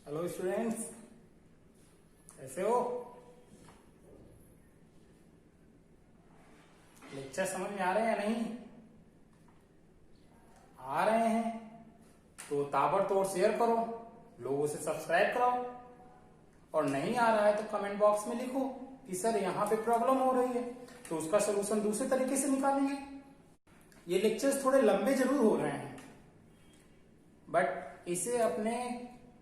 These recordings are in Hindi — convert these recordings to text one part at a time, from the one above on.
हेलो स्टूडेंट्स, कैसे हो? लेक्चर समझ में आ रहे हैं या नहीं? आ रहे हैं तो ताबड़तोड़ शेयर करो, लोगों से सब्सक्राइब कराओ। और नहीं आ रहा है तो कमेंट बॉक्स में लिखो कि सर यहाँ पे प्रॉब्लम हो रही है, तो उसका सोल्यूशन दूसरे तरीके से निकालेंगे। ये लेक्चर्स थोड़े लंबे जरूर हो रहे हैं, बट इसे अपने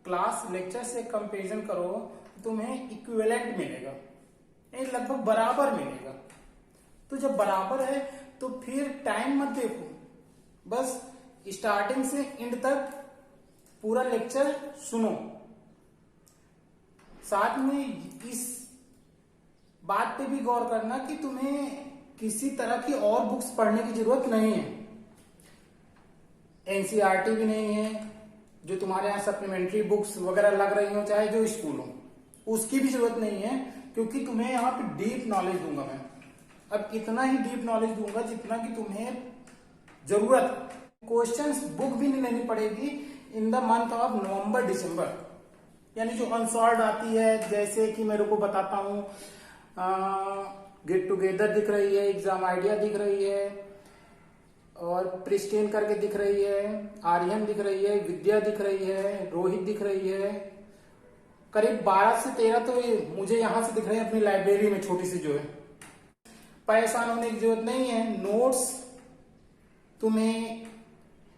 क्लास लेक्चर से कंपेरिजन करो तो तुम्हें इक्विवेलेंट मिलेगा, ये लगभग बराबर मिलेगा। तो जब बराबर है तो फिर टाइम मत देखो, बस स्टार्टिंग से एंड तक पूरा लेक्चर सुनो। साथ में इस बात पे भी गौर करना कि तुम्हें किसी तरह की और बुक्स पढ़ने की जरूरत नहीं है। एनसीईआरटी भी नहीं है, जो तुम्हारे यहाँ सप्लीमेंट्री बुक्स वगैरह लग रही हो, चाहे जो स्कूल हो, उसकी भी जरूरत नहीं है, क्योंकि तुम्हें यहाँ पे डीप नॉलेज दूंगा मैं। अब इतना ही डीप नॉलेज दूंगा जितना कि तुम्हें जरूरत। क्वेश्चंस बुक भी नहीं लेनी पड़ेगी in the month of November December, यानी जो अनसॉल्व आती है, जैसे कि मेरे को बताता हूँ, गेट टुगेदर दिख रही है, एग्जाम आइडिया दिख रही है, और प्रिस्टीन करके दिख रही है, आर्यन दिख रही है, विद्या दिख रही है, रोहित दिख रही है। करीब 12 से 13 तो मुझे यहां से दिख रहे हैं अपनी लाइब्रेरी में, छोटी सी जो है। परेशान होने की जरूरत नहीं है, नोट्स तुम्हें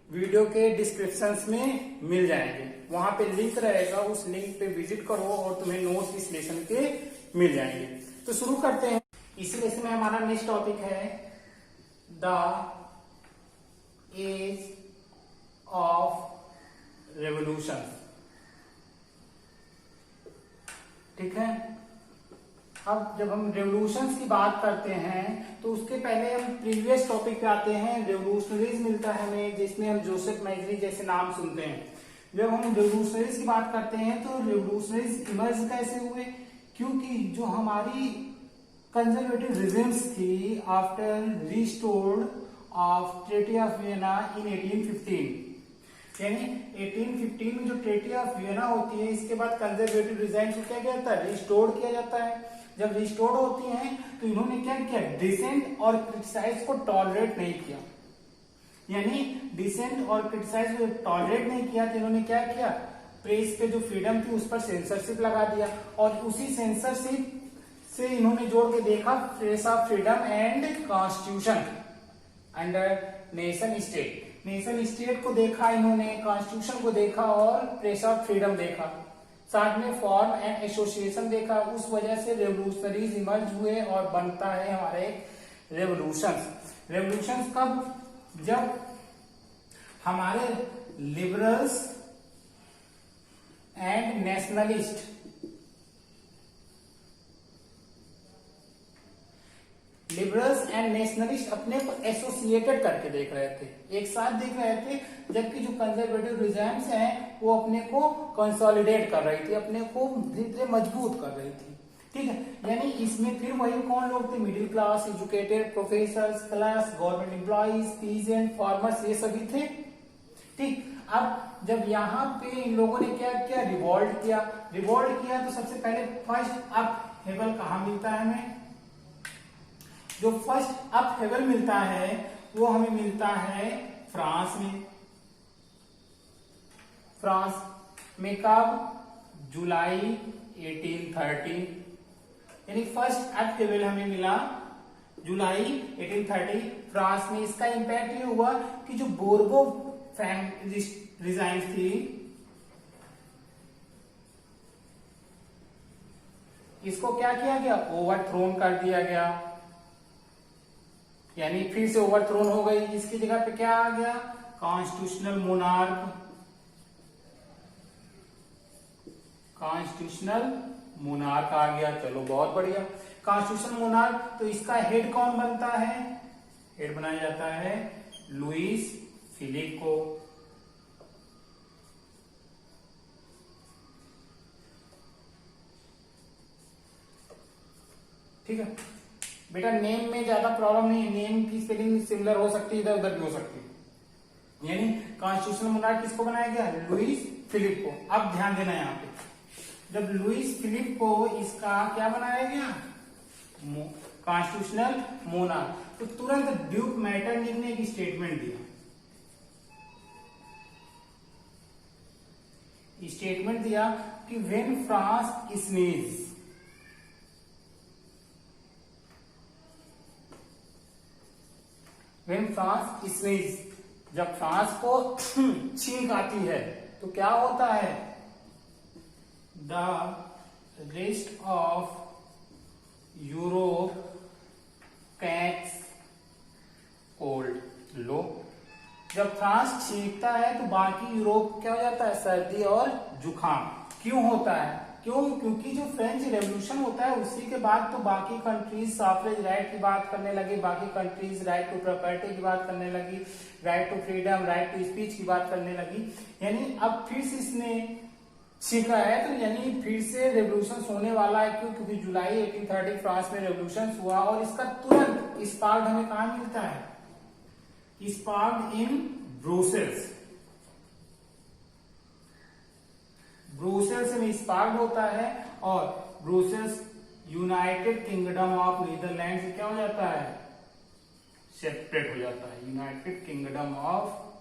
वीडियो के डिस्क्रिप्शंस में मिल जाएंगे, वहां पे लिंक रहेगा, उस लिंक पे विजिट करो और तुम्हें नोट्स इस लेसन के मिल जाएंगे। तो शुरू करते हैं। इसी लेसन में हमारा नेक्स्ट टॉपिक है द एज ऑफ रेवोल्यूशन। ठीक है, अब जब हम रेवोल्यूशंस की बात करते हैं तो उसके पहले हम प्रीवियस टॉपिक पे आते हैं। रेवोल्यूशनरीज मिलता है हमें, जिसमें हम जोसेफ मैगरी जैसे नाम सुनते हैं। जब हम रेवोल्यूशनरीज की बात करते हैं तो रेवोल्यूशनरीज इमर्ज कैसे हुए? क्योंकि जो हमारी कंजर्वेटिव रिजिम्स थी after restored of treaty of Vienna in 1815, यानी 1815 में जो ट्रीटी ऑफ वियना होती है, इसके बाद कंजर्वेटिव रिजाइम्स को क्या किया जाता है? रिस्टोर किया जाता है। जब रिस्टोर होती हैं तो इन्होंने क्या किया? डिसेंट और क्रिटिसाइज को टॉलरेट नहीं किया, यानी डिसेंट और क्रिटिसाइज को टॉलरेट नहीं किया तो इन्होंने क्या किया? प्रेस पे जो फ्रीडम थी उस पर सेंसरशिप लगा दिया, और उसी सेंसरशिप से इन्होंने जोड़ के देखा press of freedom and constitution under nation state. Nation state को देखा इन्होंने, कॉन्स्टिट्यूशन को देखा और प्रेस ऑफ फ्रीडम देखा, साथ में फॉर्म एंड एसोसिएशन देखा। उस वजह से रेवोल्यूशनरीज इमर्ज हुए और बनता है हमारे रेवोल्यूशन। रेवोल्यूशन कब? जब हमारे लिबरल्स एंड नेशनलिस्ट अपने को एसोसिएटेड करके देख रहे थे, एक साथ देख रहे थे, जबकि जो कंजर्वेटिव रिजाइम्स हैं वो अपने को कंसोलिडेट कर रही थी, अपने को धीरे धीरे मजबूत कर रही थी। ठीक है, यानी इसमें फिर वही कौन लोग थे? Middle class, educated, professors class, government employees, peasant, farmers, ये सभी थे। ठीक, अब जब यहाँ पे इन लोगों ने क्या किया? रिवॉल्ट किया। तो सबसे पहले फर्स्ट अप हेबल कहाँ मिलता है हमें? जो फर्स्ट अप हेबल मिलता है वो हमें मिलता है फ्रांस में। फ्रांस में कब? जुलाई 1830, यानी फर्स्ट अप हेबल हमें मिला जुलाई 1830 फ्रांस में। इसका इंपैक्ट ये हुआ कि जो बोर्गो रिजाइन थी, इसको क्या किया गया? ओवरथ्रोन कर दिया गया, यानी फिर से ओवरथ्रोन हो गई। इसकी जगह पे क्या आ गया? कॉन्स्टिट्यूशनल मोनार्क आ गया। चलो बहुत बढ़िया, कॉन्स्टिट्यूशनल मोनार्क। तो इसका हेड कौन बनता है? हेड बनाया जाता है लुइस फिलिप को। ठीक है बेटा, नेम में ज्यादा प्रॉब्लम नहीं है, नेम की स्पेलिंग सिमिलर हो सकती है, इधर उधर भी हो सकती है। यानी कॉन्स्टिट्यूशनल मोनार्क किसको बनाया गया? लुइस फिलिप को। अब ध्यान देना यहाँ पे, जब लुइस फिलिप को इसका क्या बनाया गया, कॉन्स्टिट्यूशनल मोनार्क, तो तुरंत ड्यूक मेटरनिक ने एक स्टेटमेंट दिया। स्टेटमेंट दिया कि when France sneeze, when France sneeze, जब फ्रांस को छींक आती है तो क्या होता है, the rest of Europe catch cold. लो, जब फ्रांस छींकता है तो बाकी यूरोप क्या हो जाता है, सर्दी और जुकाम। क्यों होता है, क्यों, क्योंकि जो फ्रेंच रेवोल्यूशन होता है उसी के बाद तो बाकी कंट्रीज सफरेज राइट की बात करने लगी, बाकी कंट्रीज राइट टू प्रॉपर्टी की बात करने लगी, right to freedom, right to speech की बात करने लगी। यानी अब फिर से इसने सीखा है, तो यानी फिर से रेवोल्यूशन होने वाला है। क्यों, क्योंकि जुलाई 1830 फ्रांस में रेवोल्यूशन हुआ और इसका तुरंत स्पार्क हमें कहां मिलता है, स्पार्क इन ब्रुसेल्स। ब्रुसेल्स में स्पार्क होता है और Brussels United Kingdom of Netherland से क्या हो जाता है, सेपरेट हो जाता है, यूनाइटेड किंगडम ऑफ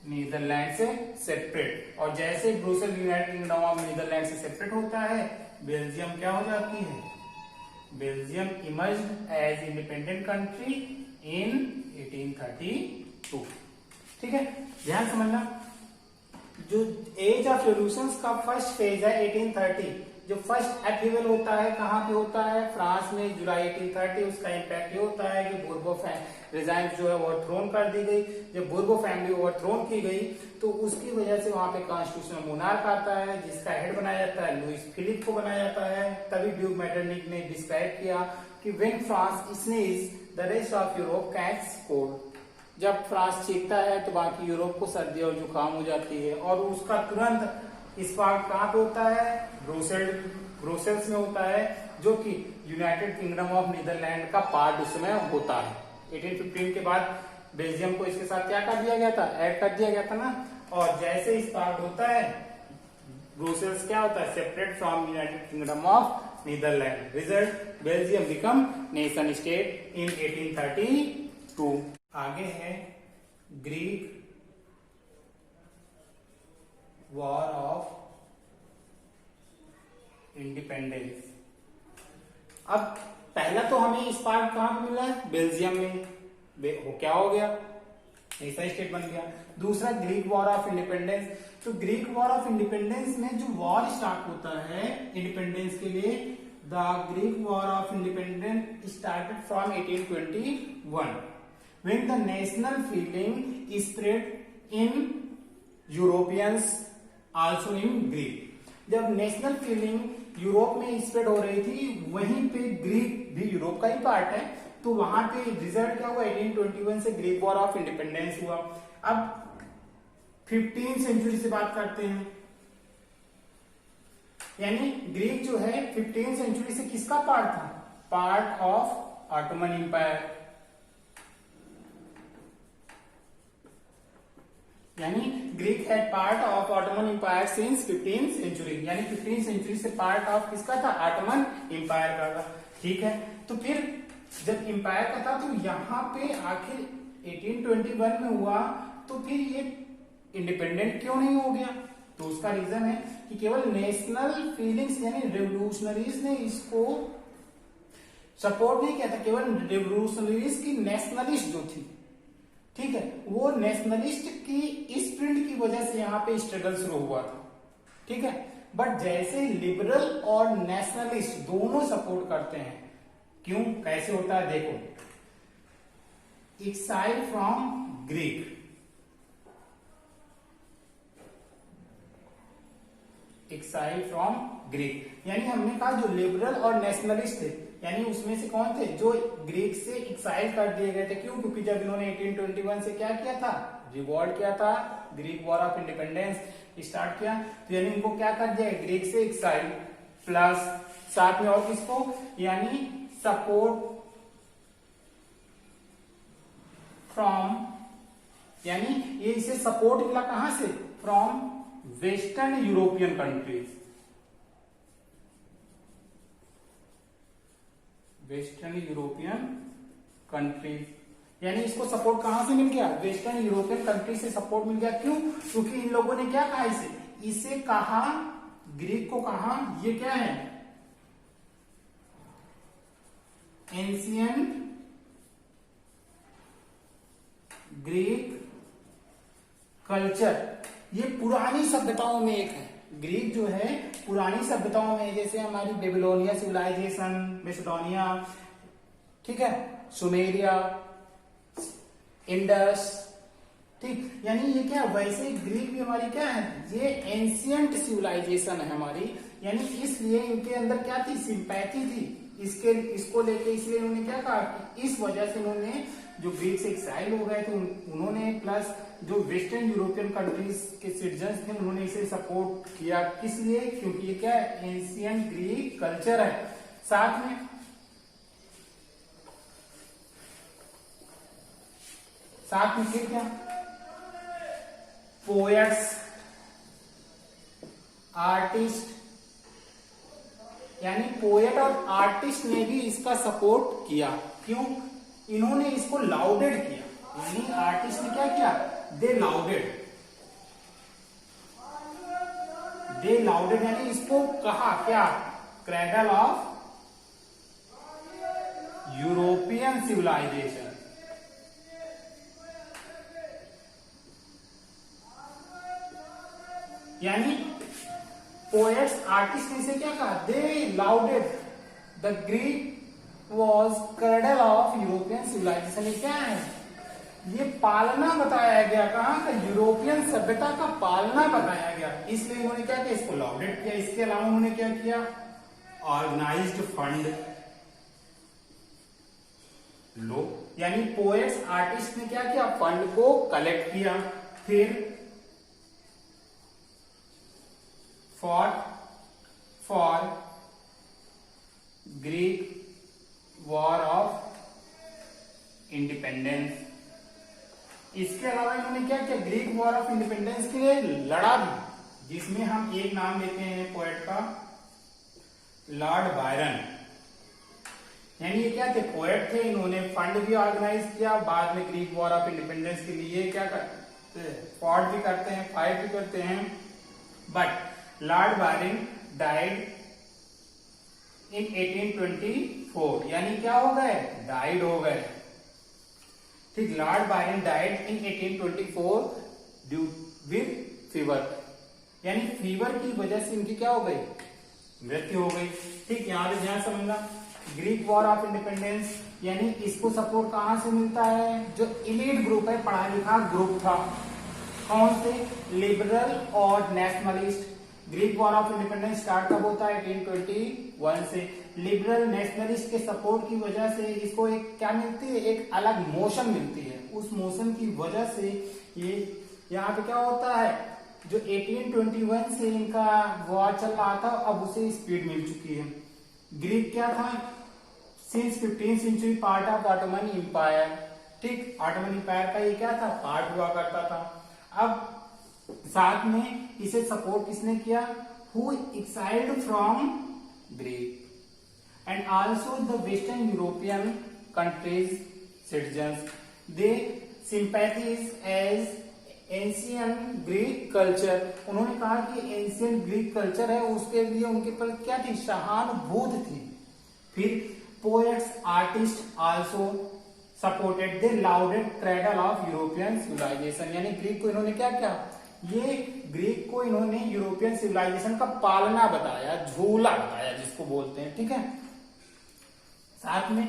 नीदरलैंड से सेपरेट। और जैसे Brussels United Kingdom of Netherland से सेपरेट होता है, बेल्जियम क्या हो जाती है, Belgium emerged as independent country in 1832। ठीक है, ध्यान समझना, जो एज ऑफ रेवोल्यूशंस का फर्स्ट फेज है 1830, जो फर्स्ट अपहीवल होता है कहां पे होता है, फ्रांस में, जुलाई 1830। उसका इम्पैक्ट ये होता है कि बोर्बो रिजाइन जो है ओवरथ्रोन कर दी गई। जब बोर्बो फैमिली ओवरथ्रोन की गई तो उसकी वजह से वहां पे कॉन्स्टिट्यूशनल मोनार्क आता है, जिसका हेड बनाया जाता है लुइस फिलिप को बनाया जाता है। तभी ड्यूक मेटरनिक ने डिस्क्राइब किया कि when France sneeze the rest of Europe catch cold, जब फ्रांस चीखता है तो बाकी यूरोप को सर्दी और जुकाम हो जाती है। और उसका तुरंत स्पार्क कहां पे होता है, ब्रुसेल्स में होता है, जो कि यूनाइटेड किंगडम ऑफ नीदरलैंड का पार्ट उस समय होता है। 1815 के बाद बेल्जियम को इसके साथ क्या कर दिया गया था, ऐड कर दिया गया था ना। और जैसे स्पार्क होता है, ब्रुसेल्स क्या होता है, separate from United Kingdom of Netherland. Result, Belgium become nation state in 1832। आगे है ग्रीक वॉर ऑफ इंडिपेंडेंस। अब पहला तो हमें स्पार्क कहां पे मिला है, बेल्जियम में, वो क्या हो गया, ऐसा स्टेट बन गया। दूसरा ग्रीक वॉर ऑफ इंडिपेंडेंस। तो ग्रीक वॉर ऑफ इंडिपेंडेंस में जो वॉर स्टार्ट होता है इंडिपेंडेंस के लिए, the Greek war of independence started from 1821 when the national feeling spread in Europeans also in Greek। जब नेशनल फीलिंग यूरोप में स्प्रेड हो रही थी, वहीं पे ग्रीक भी यूरोप का ही पार्ट है, तो वहां पे रिजल्ट क्या हुआ, 1821 से ग्रीक वॉर ऑफ इंडिपेंडेंस हुआ। अब 15th सेंचुरी से बात करते हैं, यानी ग्रीक जो है 15th सेंचुरी से किसका पार्ट था, पार्ट ऑफ ऑटोमन एम्पायर। यानी ग्रीक है part of Ottoman Empire since 15th century, यानी 15th सेंचुरी से पार्ट ऑफ किसका था, ऑटोमन एम्पायर का था। ठीक है, तो फिर जब एम्पायर का था तो यहाँ पे आखिर 1821 में हुआ, तो फिर ये इंडिपेंडेंट क्यों नहीं हो गया, तो उसका रीजन है कि केवल नेशनल फीलिंग्स यानी रेवोल्यूशनरीज ने इसको सपोर्ट नहीं किया था, केवल रेवोल्यूशनरीज की नेशनलिस्ट जो थी, ठीक है, वो नेशनलिस्ट की स्प्रिंट की वजह से यहाँ पे स्ट्रगल शुरू हुआ था। ठीक है, बट जैसे लिबरल और नेशनलिस्ट दोनों सपोर्ट करते हैं, क्यों, कैसे होता है देखो, exile from Greek, exile from Greek, यानी हमने कहा जो लिबरल और नेशनलिस्ट थे, यानी उसमें से कौन थे, जो ग्रीक से एक्साइल कर दिए गए थे। क्यों, क्योंकि जब इन्होंने 1821 से क्या किया था, रिवॉल्ट किया था, Greek war of independence start किया, तो यानी इनको क्या कर दिया, ग्रीक से एक्साइल, प्लस साथ में और किसको, यानी सपोर्ट फ्रॉम यानी ये इसे सपोर्ट मिला कहां से? From western European countries. Western European countries, यानी इसको सपोर्ट कहां से मिल गया? वेस्टर्न यूरोपियन कंट्री से सपोर्ट मिल गया। क्यों? क्योंकि इन लोगों ने क्या कहा इसे कहा, ग्रीक को कहा ये क्या है? Ancient Greek culture. ये पुरानी सभ्यताओं में एक है। ग्रीक जो है पुरानी सभ्यताओं में, जैसे हमारी बेबीलोनिया सिविलाइजेशन, मेसिडोनिया, ठीक है, सुमेरिया, इंडस, ठीक, यानी ये क्या, वैसे ग्रीक भी हमारी क्या है? ये एंशियंट सिविलाइजेशन है हमारी, यानी इसलिए इनके अंदर क्या थी? सिंपैथी थी इसको लेके, इसलिए उन्होंने क्या कहा कि इस वजह से उन्होंने जो ग्रीक से एक्साइल हो गए थे उन्होंने, प्लस जो वेस्टर्न यूरोपियन कंट्रीज के सिटीजन थे उन्होंने इसे सपोर्ट किया। किस लिए? क्योंकि ये क्या है? एंशियंट ग्रीक कल्चर है। साथ में फिर क्या? पोएट्स, आर्टिस्ट, यानी पोएट और आर्टिस्ट ने भी इसका सपोर्ट किया। क्यों? इन्होंने इसको लाउडेड किया, यानी आर्टिस्ट ने क्या किया? दे लाउडेड, यानी इसको कहा क्या? Cradle of European civilization. यानी पोएट्स, आर्टिस्ट ने इसे क्या कहा? They lauded the Greek was cradle of European civilization. ये क्या है? ये पालना बताया गया, कहां का? यूरोपियन सभ्यता का पालना बताया गया, इसलिए उन्होंने क्या किया? इसको लाउडेड किया। इसके अलावा उन्होंने क्या किया? ऑर्गेनाइज्ड फंड लो, यानी पोएट्स, आर्टिस्ट ने क्या किया? फंड को कलेक्ट किया। फिर fought for Greek War of Independence। इसके अलावा इन्होंने क्या किया? ग्रीक वॉर ऑफ इंडिपेंडेंस के लिए लड़ा भी, जिसमें हम एक नाम लेते हैं पोएट का, लॉर्ड बायरन। यानी ये क्या थे? पोएट थे, इन्होंने फंड भी ऑर्गेनाइज किया। बाद में ग्रीक वॉर ऑफ इंडिपेंडेंस के लिए क्या करते? फॉट भी करते हैं, फाइट भी करते हैं। But Lord Byron died in 1824, यानी क्या हो गए? डाइड हो गए। ठीक, Lord Byron died in 1824 due with fever, यानी फीवर की वजह से इनकी क्या हो गई? मृत्यु हो गई। ठीक, यहां पे ध्यान समझना। ग्रीक वॉर ऑफ इंडिपेंडेंस, यानी इसको सपोर्ट कहां से मिलता है? जो इलीट ग्रुप है, पढ़ा लिखा ग्रुप था, कौन से? लिबरल और nationalist. Greek war of independence start कब होता है? 1821 से। लिबरल नेशनलिस्ट के सपोर्ट की वजह से इसको एक क्या मिलती है? एक अलग मोशन मिलती है। उस मोशन की वजह से ये यहाँ पे क्या होता है? जो 1821 से इनका वॉर चल रहा था, अब उसे स्पीड मिल चुकी है। ग्रीक क्या था? Since 15th century part of Ottoman Empire. ठीक, ऑटोमन इंपायर का ये क्या था? पार्ट हुआ करता था। अब साथ में इसे सपोर्ट किसने किया? Who exiled from Greek and also the western European countries citizens, they sympathies as ancient Greek culture. उन्होंने कहा कि एंशियंट ग्रीक कल्चर है, उसके लिए उनके पर क्या थी? सहानुभूति थी। फिर poets, artist also supported, they lauded cradle of European civilization, यानी ग्रीक को इन्होंने क्या किया? ये ग्रीक को इन्होंने यूरोपियन सिविलाइजेशन का पालना बताया, झूला बताया जिसको बोलते हैं। ठीक है, साथ में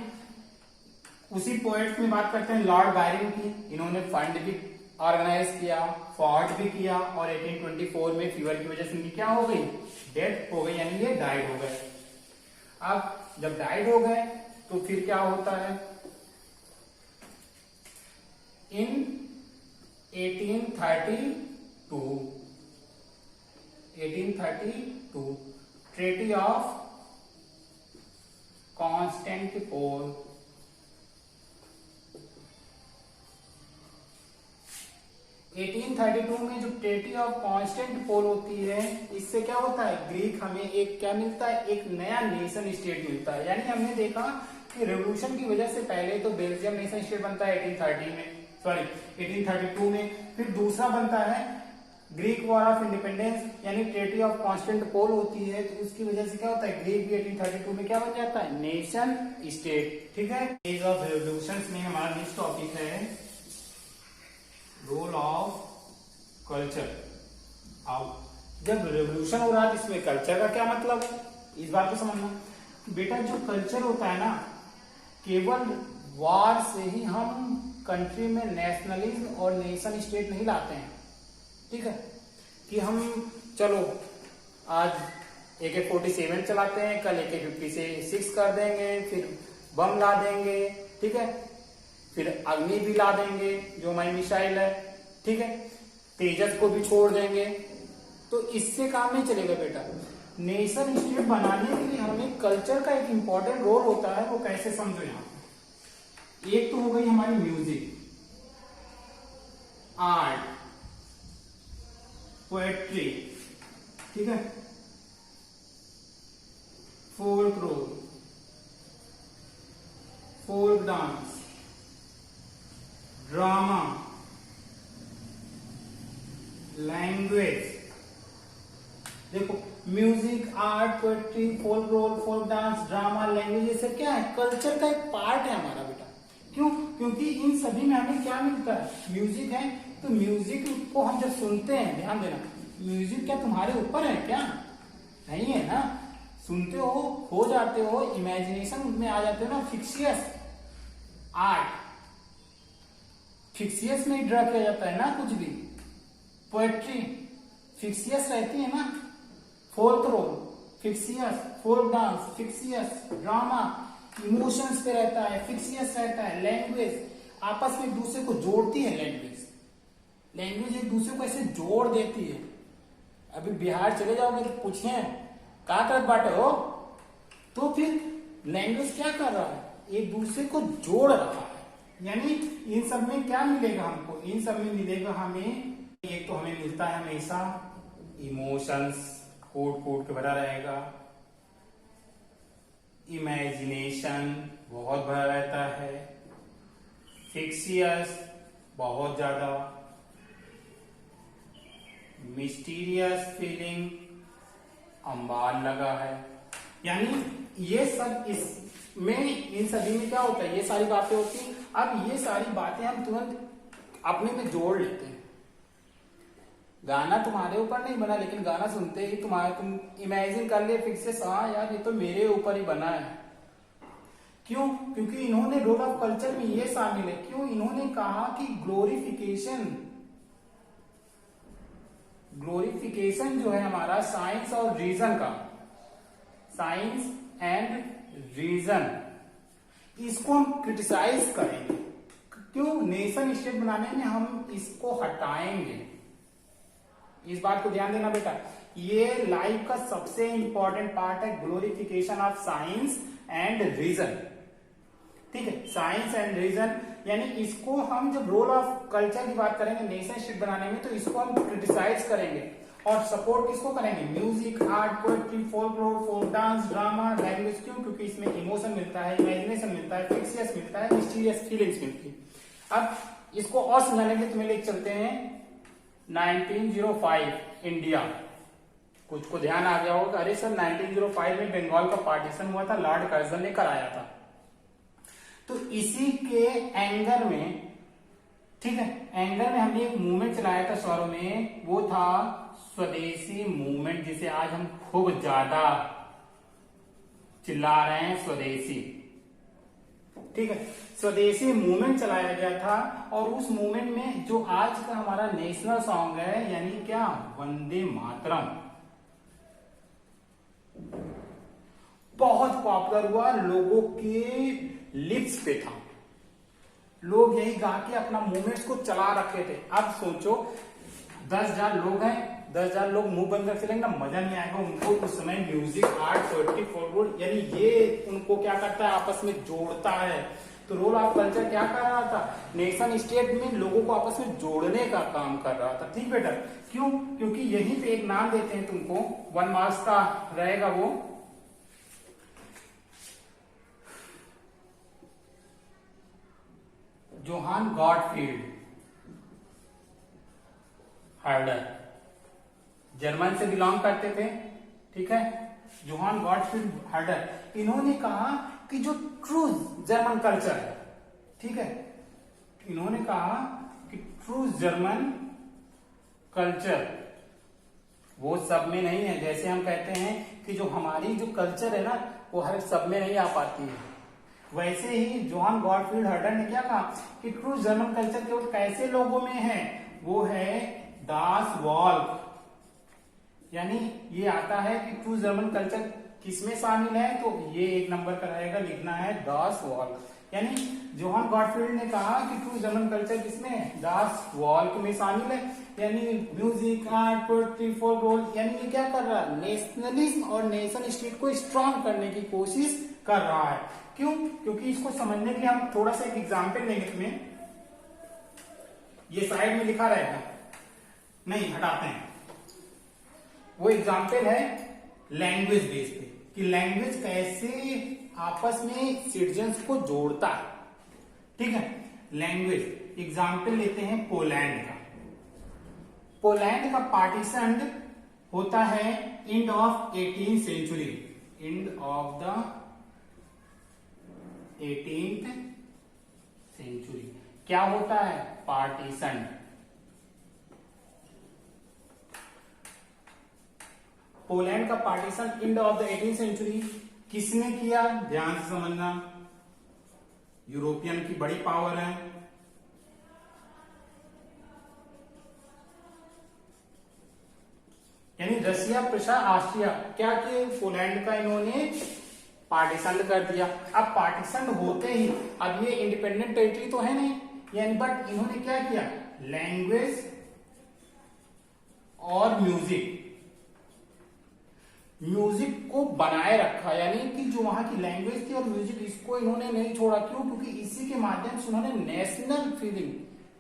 उसी पोएट्स में बात करते हैं लॉर्ड बायरन की। इन्होंने फंड भी ऑर्गेनाइज किया, फॉट भी किया, और 1824 में फीवर की वजह से इनकी क्या हो गई? डेथ हो गई, यानी ये डाइड हो गए। अब जब डाइड हो गए तो फिर क्या होता है? इन 1832 ट्रेटी ऑफ कॉन्स्टेंटिनोपल, 1832 में जो ट्रीटी ऑफ कांस्टेंट पोल होती है, इससे क्या होता है, ग्रीक हमें एक क्या मिलता है, एक नया नेशन स्टेट मिलता है। यानी हमने देखा कि रेवोल्यूशन की वजह से पहले तो बेल्जियम नेशन स्टेट बनता है 1832 में, फिर दूसरा बनता है ग्रीक वॉर ऑफ इंडिपेंडेंस, यानी ट्रीटी ऑफ कांस्टेंट पोल होती है, तो उसकी वजह से क्या होता है, ग्रीक भी 1832 में क्या बन जाता है, नेशन स्टेट। ठीक है, एज ऑफ रेवोल्यूशन में हमारा नेक्स्ट टॉपिक है रोल ऑफ कल्चर। अब जब रेवोल्यूशन हो रहा है तो इसमें कल्चर का क्या मतलब है, इस बात को समझना। बेटा जो कल्चर होता है ना, केवल वार से ही हम कंट्री में नेशनलिज्म और नेशन स्टेट नहीं लाते हैं। ठीक है, कि हम चलो आज AK-47 चलाते हैं, कल AK-56 कर देंगे, फिर बम ला देंगे, ठीक है, फिर अग्नि भी ला देंगे जो हमारी मिसाइल है, ठीक है, तेजस को भी छोड़ देंगे, तो इससे काम नहीं चलेगा बेटा। नेशन स्टेट बनाने के लिए हमें कल्चर का एक इंपॉर्टेंट रोल होता है, वो कैसे समझो। यहाँ एक तो हो गई हमारी म्यूजिक, आर्ट, पोएट्री, ठीक है, फोल्क डांस, ड्रामा, लैंग्वेज। देखो music, art, poetry, folk dance, drama, language, ये सब क्या है, कल्चर का एक पार्ट है हमारा बेटा। क्यों? क्योंकि इन सभी में हमें क्या मिलता है, म्यूजिक है, तो म्यूजिक को हम जब सुनते हैं, ध्यान देना, म्यूजिक क्या तुम्हारे ऊपर है क्या, नहीं है ना, सुनते हो, खो जाते हो, इमेजिनेशन में आ जाते हो ना। फिक्सियस आर्ट, फिक्सियस में ड्रा किया जाता है ना कुछ भी। पोएट्री फिक्सियस रहती है ना, फोल्क रोल फिक्सियस, फोल्क डांस फिक्सियस, ड्रामा इमोशंस पे रहता है, फिक्सियस रहता है। लैंग्वेज आपस में एक दूसरे को जोड़ती है, लैंग्वेज एक दूसरे को ऐसे जोड़ देती है। अभी बिहार चले जाओगे तो पूछिए क्या कर बाटे हो, तो फिर लैंग्वेज क्या कर रहा है, एक दूसरे को जोड़ रहा है। यानी इन सब में क्या मिलेगा हमको, इन सब में मिलेगा हमें, एक तो हमें मिलता है हमेशा इमोशंस, कूट के भरा रहेगा, इमेजिनेशन बहुत भरा रहता है, फिक्सियस बहुत ज्यादा, मिस्टीरियस फीलिंग अंबार लगा है। यानी ये सब इसमें, इन सभी में क्या होता है, ये सारी बातें होती हैं। अब ये सारी बातें हम तुरंत अपने में जोड़ लेते हैं। गाना तुम्हारे ऊपर नहीं बना, लेकिन गाना सुनते ही तुम इमेजिन कर लिए फिक्स से, हाँ यार ये तो मेरे ऊपर ही बना है। क्यों? क्योंकि इन्होंने रोल ऑफ कल्चर में ये शामिल है। क्यों? इन्होंने कहा कि ग्लोरिफिकेशन जो है हमारा साइंस और रीजन का, साइंस एंड रीजन, इसको हम क्रिटिसाइज करेंगे। क्यों? नेशन स्टेट बनाने में हम इसको हटाएंगे। इस बात को ध्यान देना बेटा, ये लाइफ का सबसे इंपॉर्टेंट पार्ट है, glorification of science and reason. ठीक है, साइंस एंड रीजन, यानी इसको हम जब रोल ऑफ कल्चर की बात करेंगे नेशन स्टेट बनाने में, तो इसको हम क्रिटिसाइज करेंगे और सपोर्ट किसको करेंगे, music, art, poetry, folk dance, drama, language. क्यों? क्योंकि इसमें इमोशन मिलता है, इमेजिनेशन मिलता है, फिक्सियस मिलता है, मिस्टीरियस फीलिंग्स मिलती है। अब इसको और समझाने के लिए तुम्हें लेके चलते हैं 1905 इंडिया। कुछ को ध्यान आ गया होगा, अरे सर 1905 में बंगाल का पार्टीशन हुआ था, लॉर्ड कर्जन ने कराया था। तो इसी के एंगर में, ठीक है, एंगर में हमने एक मूवमेंट चलाया था शहरों में, वो था स्वदेशी मूवमेंट, जिसे आज हम खूब ज्यादा चिल्ला रहे हैं, स्वदेशी। ठीक है, स्वदेशी मूवमेंट चलाया गया था, और उस मूवमेंट में जो आज का हमारा नेशनल सॉन्ग है, यानी क्या, वंदे मातरम, बहुत पॉपुलर हुआ, लोगों के लिप्स पे था, लोग यही गा के अपना मूवमेंट्स को चला रखे थे। अब सोचो 10,000 लोग हैं, 10,000 लोग मुंह बंद कर चलेंगे ना, मजा नहीं आएगा उनको। उस समय म्यूजिक, आर्ट, पोएट्री, फोल्क, यानी ये उनको क्या करता है, आपस में जोड़ता है। तो रोल ऑफ कल्चर क्या कर रहा था, नेशन स्टेट में लोगों को आपस में जोड़ने का काम कर रहा था। ठीक बेटा, क्यों, क्योंकि यहीं पे एक नाम देते हैं तुमको, 1 मार्क्स का रहेगा वो, जोहान गॉटफ्रीड हर्डर, जर्मन से बिलोंग करते थे। ठीक है, जोहान गॉटफ्रीड हर्डर, इन्होंने कहा कि जो ट्रू जर्मन कल्चर है, ठीक है, इन्होंने कहा कि ट्रू जर्मन कल्चर वो सब में नहीं है। जैसे हम कहते हैं कि जो हमारी जो कल्चर है ना वो हर सब में नहीं आ पाती है, वैसे ही जोहान गॉटफ्रीड हर्डर ने क्या कहा कि ट्रू जर्मन कल्चर केवल कैसे लोगों में है, वो है दास वॉल्क, यानी ये आता है कि ट्रू जर्मन कल्चर किसमें शामिल है, तो ये 1 नंबर का रहेगा, लिखना है दास वॉल्क। यानी जोहान गॉटफ्रीड ने कहा कि ट्रू जर्मन कल्चर किसमें है, दास वॉल्क में शामिल है। यानी म्यूजिक, आर्ट, पोएट्री, फोक रोल, यानी ये क्या कर रहा है, नेशनलिज्म और नेशन स्टेट को स्ट्रांग करने की कोशिश कर रहा है। क्यों, क्योंकि इसको समझने के लिए हम थोड़ा सा एक एग्जाम्पल लेंगे तुम्हें, ये साइड में लिखा रहेगा, नहीं हटाते हैं, वो एग्जाम्पल है लैंग्वेज बेस पे, कि लैंग्वेज कैसे आपस में सिटीजन्स को जोड़ता है। ठीक है, लैंग्वेज एग्जाम्पल लेते हैं पोलैंड का। पोलैंड का पार्टीशन होता है end of 18th century, end of the 18th century. क्या होता है, पार्टीशन। पोलैंड का partition end of the 18th century किसने किया, ध्यान से समझना, यूरोपियन की बड़ी पावर है, यानी रशिया, प्रशा, ऑस्ट्रिया क्या किए, पोलैंड का इन्होंने पार्टीशन कर दिया। अब पार्टीशन होते ही, अब ये इंडिपेंडेंट टेरिटरी तो है नहीं, यानी बट इन्होंने क्या किया, लैंग्वेज और म्यूजिक को बनाए रखा, यानी कि जो वहां की लैंग्वेज थी और म्यूजिक, इसको इन्होंने नहीं छोड़ा। क्यों, क्योंकि इसी के माध्यम से उन्होंने नेशनल फीलिंग,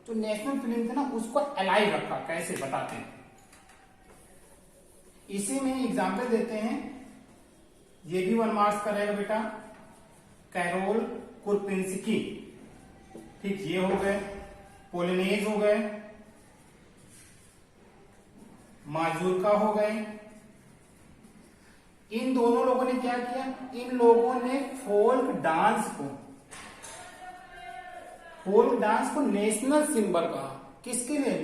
जो नेशनल फीलिंग थी ना, उसको अलाइव रखा। कैसे बताते हैं, इसी में एग्जाम्पल देते हैं, ये भी 1 मार्क्स का रहेगा बेटा, कैरोल कुरपिंस्की। ठीक, ये हो गए, पोलिनेज हो गए, माजूरका हो गए। इन दोनों लोगों ने क्या किया, इन लोगों ने फोल्क डांस को नेशनल सिंबल कहा। किसके लिए,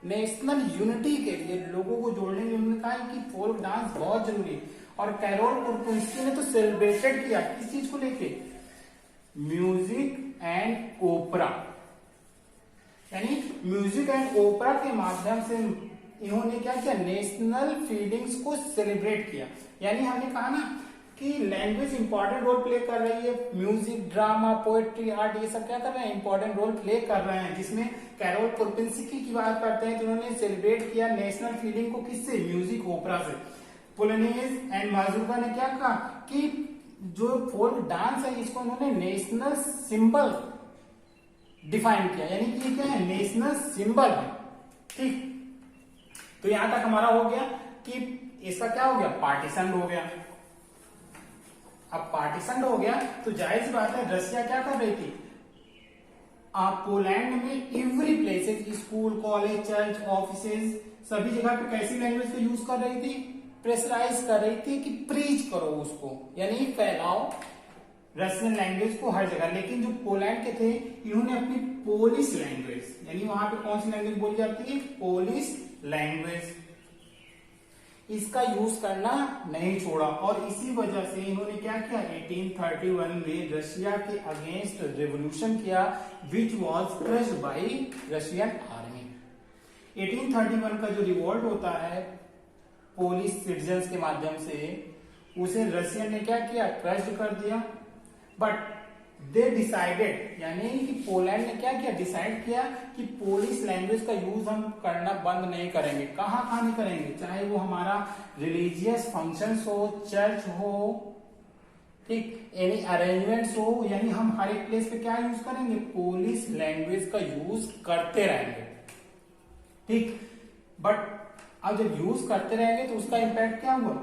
नेशनल यूनिटी के लिए, लोगों को जोड़ने के लिए उन्होंने कहा कि फोल्क डांस बहुत जरूरी है। और कैरोल कुरपिंस्की ने तो सेलिब्रेटेड किया किस चीज को लेके, म्यूजिक एंड ओपरा, यानी म्यूजिक एंड ओपरा के माध्यम से इन्होंने क्या किया, नेशनल फीलिंग्स को सेलिब्रेट किया। यानी हमने कहा ना कि लैंग्वेज इंपॉर्टेंट रोल प्ले कर रही है, म्यूजिक, ड्रामा, पोएट्री, आर्ट, ये सब क्या कर रहे हैं, इंपॉर्टेंट रोल प्ले कर रहे हैं। जिसमें कैरोल कुरपिंस्की की बात करते हैं तो उन्होंने सेलिब्रेट किया नेशनल फीलिंग को किससे, म्यूजिक, ओपरा से। पोलिनेज एंड माजूरका ने क्या कहा कि जो फोल्क डांस है इसको उन्होंने नेशनल सिंबल डिफाइन किया, यानी कि ये क्या है, नेशनल सिंबल है। ठीक, तो यहां तक हमारा हो गया कि इसका क्या हो गया, पार्टीशन हो गया। अब पार्टीशन हो गया तो जाहिर सी बात है, रशिया क्या कर रही थी, पोलैंड में every places, school, college, church, offices, सभी जगह पे कैसी लैंग्वेज का यूज कर रही थी, प्रेशराइज कर रही थी कि प्रीच करो उसको, यानी फैलाओ रशियन लैंग्वेज को हर जगह। लेकिन जो पोलैंड के थे, इन्होंने अपनी पोलिश लैंग्वेज, यानी वहां पे कौन सी लैंग्वेज बोली जाती है, पोलिश लैंग्वेज, इसका यूज करना नहीं छोड़ा। और इसी वजह से इन्होंने क्या किया, 1831 में रशिया के अगेंस्ट रेवोल्यूशन किया, which was crushed bye Russian army. 1831 का जो रिवोल्ट होता है पोलिश सिटीजन्स के माध्यम से, उसे रशियन ने क्या किया, क्रश्ड कर दिया। बट दे डिसाइडेड, यानी कि पोलैंड ने क्या किया, डिसाइड किया कि पोलिश लैंग्वेज का यूज हम करना बंद नहीं करेंगे। कहां नहीं करेंगे, चाहे वो हमारा रिलीजियस फंक्शंस हो, चर्च हो, ठीक, एनी अरेंजमेंट्स हो, यानी हम हर एक प्लेस पे क्या यूज करेंगे, पोलिश लैंग्वेज का यूज करते रहेंगे। ठीक, बट अब जब यूज करते रहेंगे तो उसका इम्पैक्ट क्या हुआ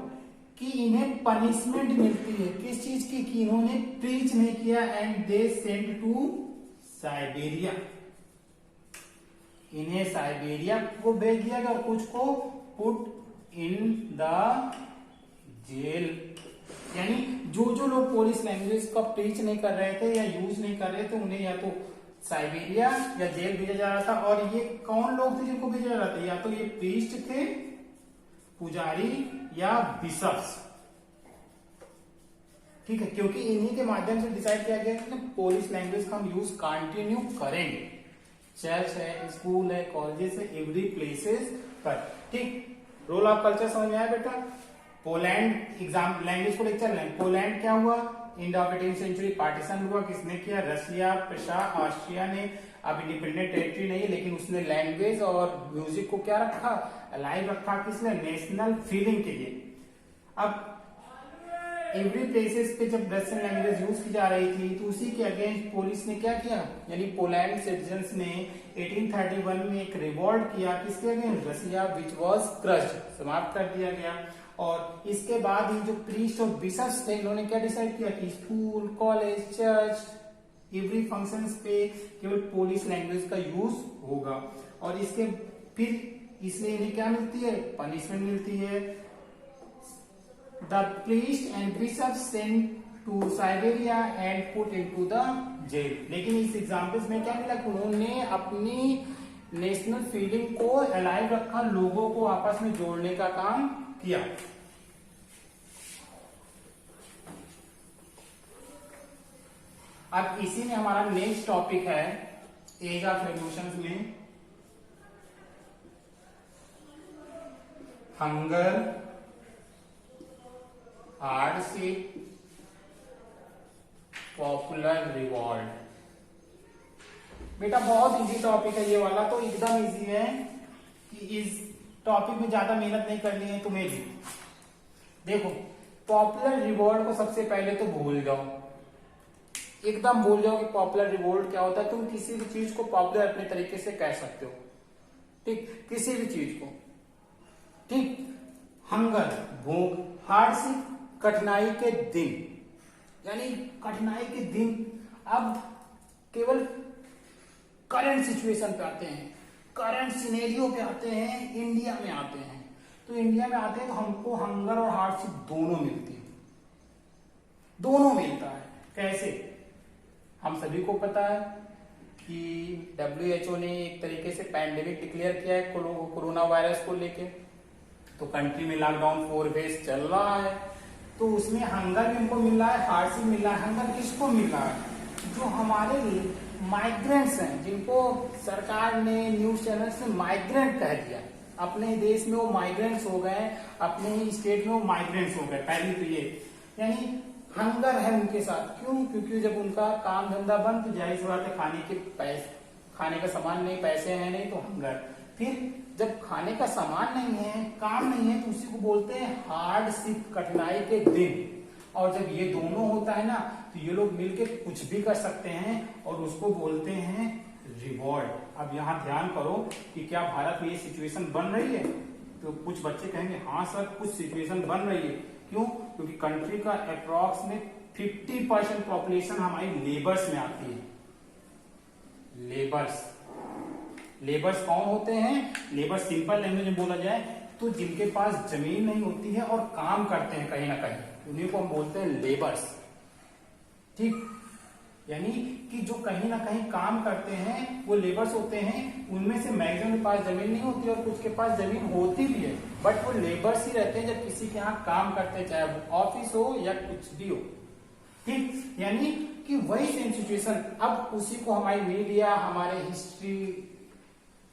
कि इन्हें पनिशमेंट मिलती है किस चीज की, कि इन्होंने प्रीच नहीं किया and they sent to Siberia, इन्हें साइबेरिया को भेज दिया गया और कुछ को पुट इन द जेल। यानी जो जो लोग पोलिश लैंग्वेज का प्रीच नहीं कर रहे थे या यूज नहीं कर रहे थे उन्हें या तो साइबेरिया या जेल भेजा जा रहा था। और ये कौन लोग थे जिनको भेजा जा रहा था, या तो ये प्रीस्ट थे, पुजारी या बिशप्स। ठीक है, क्योंकि इन्हीं के माध्यम से डिसाइड किया गया कि पोलिश लैंग्वेज का हम यूज कंटिन्यू करेंगे, चर्च है, स्कूल है, कॉलेजेस है, एवरी प्लेसेस पर। ठीक, रोल ऑफ कल्चर समझ में आया बेटा। पोलैंड एग्जाम लैंग्वेज को लेकर चल रहे हैं। पोलैंड क्या हुआ, इंडो 18वीं सेंचुरी पार्टीशन हुआ, किसने किया, रशिया, प्रशा, ऑस्ट्रिया ने। अब इंडिपेंडेंट टेरिटरी नहीं है लेकिन उसने लैंग्वेज और म्यूजिक को क्या रखा, अलाइव रखा, किसने, नेशनल फीलिंग के लिए। अब एवरी प्लेसेस पे जब रशियन लैंग्वेज यूज की जा रही थी तो उसी के अगेंस्ट पुलिस ने क्या किया, यानी पोलैंड सिटीजन्स ने 1831 में एक रिवॉल्ट किया, किसके against, Russia, which was crushed, समाप्त कर दिया गया। और इसके बाद ये जो प्रीस्ट और बिशप्स थे इन्होंने क्या डिसाइड किया कि school, college, church, every functions पे केवल पोलिश लैंग्वेज का यूज होगा। और इसके फिर इसलिए इन्हें क्या मिलती है, पनिशमेंट मिलती है। The priest and bishops sent to Siberia and put into the jail. लेकिन इस एग्जाम्पल्स में क्या मिला, उन्होंने अपनी नेशनल फीलिंग को अलाइव रखा, लोगों को आपस में जोड़ने का काम किया। अब इसी में हमारा नेक्स्ट टॉपिक है एज ऑफ रेवोल्यूशंस में हंगर, हार्डशिप, पॉपुलर रिवॉल्ट। बेटा बहुत इजी टॉपिक है ये वाला, तो एकदम इजी है कि इस टॉपिक में ज्यादा मेहनत नहीं करनी है तुम्हें भी। देखो, पॉपुलर रिवॉल्ट को सबसे पहले तो भूल जाओ, एकदम भूल जाओ कि पॉपुलर रिवॉल्ट क्या होता है। तुम किसी भी चीज को पॉपुलर अपने तरीके से कह सकते हो, ठीक, किसी भी चीज को, ठीक। हंगर, भूख, हार्डशिप, कठिनाई के दिन, यानी कठिनाई के दिन। अब केवल करंट सिचुएशन पे आते हैं, करंट सिनेरियो पे आते हैं, इंडिया में आते हैं। तो इंडिया में आते हैं तो हमको हंगर और हार्डशिप दोनों मिलती है, दोनों मिलता है। कैसे, हम सभी को पता है कि WHO ने एक तरीके से पैंडेमिक डिक्लेयर किया है कोरोना वायरस को लेके, तो कंट्री में लॉकडाउन 4 फेज चल रहा है। तो उसमें हंगर भी हमको मिल रहा है, हार्डशिप मिल रहा है। हंगर किसको मिल रहा है, जो हमारे माइग्रेंट्स हैं, जिनको सरकार ने न्यूज चैनल से माइग्रेंट कह दिया, अपने देश में वो माइग्रेंट्स हो गए, अपने ही स्टेट में वो माइग्रेंट्स हो गए। पहली तो ये, यानी हंगर है उनके साथ। क्यों, क्योंकि जब उनका काम धंधा बंद तो जाहिर सी बात है खाने का सामान नहीं, पैसे हैं नहीं, तो हंगर। फिर जब खाने का सामान नहीं है, काम नहीं है, तो उसी को बोलते हैं हार्डशिप, कठिनाई के दिन। और जब ये दोनों होता है ना तो ये लोग मिलके कुछ भी कर सकते हैं और उसको बोलते हैं रिवॉल्ट। अब यहाँ ध्यान करो कि क्या भारत में ये सिचुएशन बन रही है, तो कुछ बच्चे कहेंगे हाँ सर कुछ सिचुएशन बन रही है। क्यों, क्योंकि कंट्री का अप्रॉक्स में 50% पॉपुलेशन हमारी लेबर्स में आती है। लेबर्स कौन होते हैं, लेबर सिंपल लैंग्वेज में बोला जाए तो जिनके पास जमीन नहीं होती है और काम करते हैं कहीं ना कहीं, उन्हीं को हम बोलते हैं लेबर्स, ठीक। यानी कि जो कहीं ना कहीं काम करते हैं वो लेबर्स होते हैं। उनमें से मैक्सिमम के पास जमीन नहीं होती और कुछ के पास जमीन होती भी है, बट वो लेबर्स ही रहते हैं जब किसी के यहाँ काम करते हैं, चाहे वो ऑफिस हो या कुछ भी हो, ठीक। यानी कि वही सेम सिचुएशन। अब उसी को हमारी मीडिया, हमारे हिस्ट्री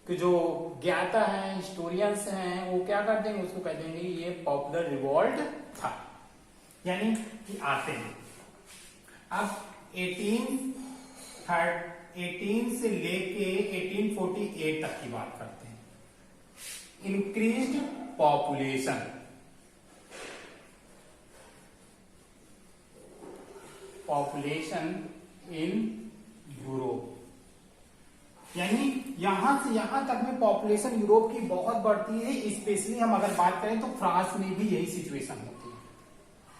कि जो ज्ञाता हैं, हिस्टोरियंस हैं, वो क्या कर देंगे, उसको कह देंगे ये पॉपुलर रिवॉल्ट था, यानी कि आते हैं। अब 18 से लेके 1848 तक की बात करते हैं। Increased population, population in Europe, यानी यहां से यहां तक में पॉपुलेशन यूरोप की बहुत बढ़ती है। स्पेशली हम अगर बात करें तो फ्रांस में भी यही सिचुएशन होती है,